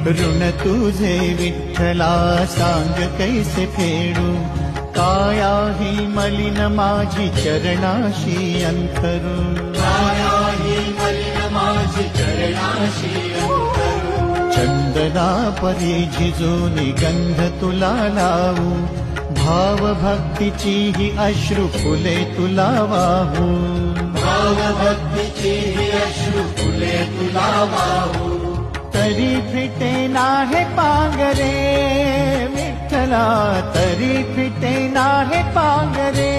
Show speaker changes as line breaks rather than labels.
ऋण तुझे विठ्ठला सांग कैसे फेडू, काया ही मलिन माझी चरणाशी अंथरू,
काया ही मलिन माझी चरणाशी अंथरू,
चंदना परी झिजून गंध तुला लावू, भाव भक्तीची ही अश्रु फुले तुला वाहू,
भाव भक्तीची ही अश्रु फुले तुला वाहू,
तरी फिटे नाहे पांगरे विठ्ठला, तरी फिटे नाहे पांगरे,